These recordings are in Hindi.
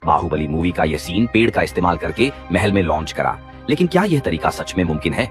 बाहुबली मूवी का यह सीन पेड़ का इस्तेमाल करके महल में लॉन्च करा, लेकिन क्या यह तरीका सच में मुमकिन है?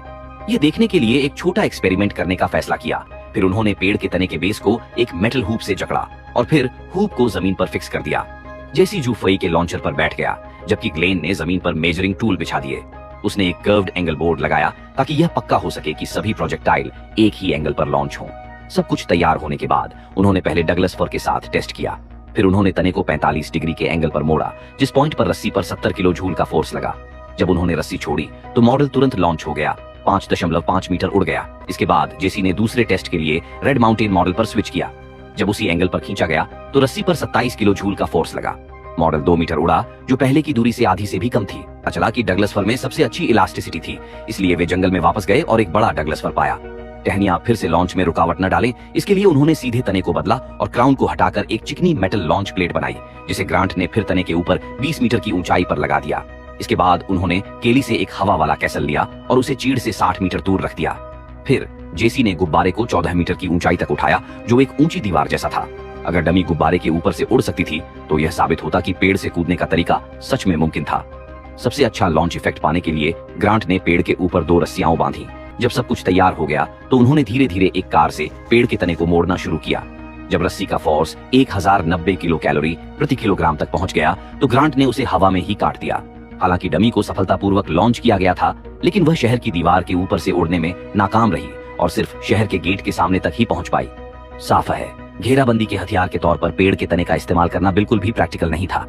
यह देखने के लिए एक छोटा एक्सपेरिमेंट करने का फैसला किया। फिर उन्होंने पेड़ के तने के बेस को एक मेटल हुप से जकड़ा और फिर हुप को जमीन पर फिक्स कर दिया। जेसी जू फई के लॉन्चर पर बैठ गया, जबकि ग्लेन ने जमीन पर मेजरिंग टूल बिछा दिए। उसने एक कर्व्ड एंगल बोर्ड लगाया ताकि यह पक्का हो सके कि सभी प्रोजेक्टाइल एक ही एंगल पर लॉन्च हों। सब कुछ तैयार होने के बाद उन्होंने पहले डगलस फर के साथ टेस्ट किया। फिर उन्होंने तने को 45 डिग्री के एंगल पर मोड़ा, जिस पॉइंट पर रस्सी पर 70 किलो झूल का फोर्स लगा। जब उन्होंने रस्सी छोड़ी तो मॉडल तुरंत लॉन्च हो गया, 5.5 मीटर उड़ गया। इसके बाद जेसी ने दूसरे टेस्ट के लिए रेड माउंटेन मॉडल पर स्विच किया। जब उसी एंगल पर खींचा गया तो रस्सी पर 27 किलो झूल का फोर्स लगा। मॉडल 2 मीटर उड़ा, जो पहले की दूरी से आधी से भी कम थी। पता चला कि डगलस फर में सबसे अच्छी इलास्टिसिटी थी, इसलिए वे जंगल में वापस गए और एक बड़ा डगलस फर पाया। टहनियां फिर से लॉन्च में रुकावट न डालें, इसके लिए उन्होंने सीधे तने को बदला और क्राउन को हटाकर एक चिकनी मेटल लॉन्च प्लेट बनाई, जिसे ग्रांट ने फिर तने के ऊपर 20 मीटर की ऊंचाई पर लगा दिया। इसके बाद उन्होंने केली से एक हवा वाला कैसल लिया और उसे चीड़ से 60 मीटर दूर रख दिया। फिर जेसी ने गुब्बारे को 14 मीटर की ऊंचाई तक उठाया, जो एक ऊंची दीवार जैसा था। अगर डमी गुब्बारे के ऊपर से उड़ सकती थी तो यह साबित होता कि पेड़ से कूदने का तरीका सच में मुमकिन था। सबसे अच्छा लॉन्च इफेक्ट पाने के लिए ग्रांट ने पेड़ के ऊपर 2 रस्सियां बांधी। जब सब कुछ तैयार हो गया तो उन्होंने धीरे धीरे एक कार से पेड़ के तने को मोड़ना शुरू किया। जब रस्सी का फोर्स 1090 किलो कैलोरी प्रति किलोग्राम तक पहुंच गया तो ग्रांट ने उसे हवा में ही काट दिया। हालांकि डमी को सफलतापूर्वक लॉन्च किया गया था, लेकिन वह शहर की दीवार के ऊपर से उड़ने में नाकाम रही और सिर्फ शहर के गेट के सामने तक ही पहुंच पाई। साफ है, घेराबंदी के हथियार के तौर पर पेड़ के तने का इस्तेमाल करना बिल्कुल भी प्रैक्टिकल नहीं था।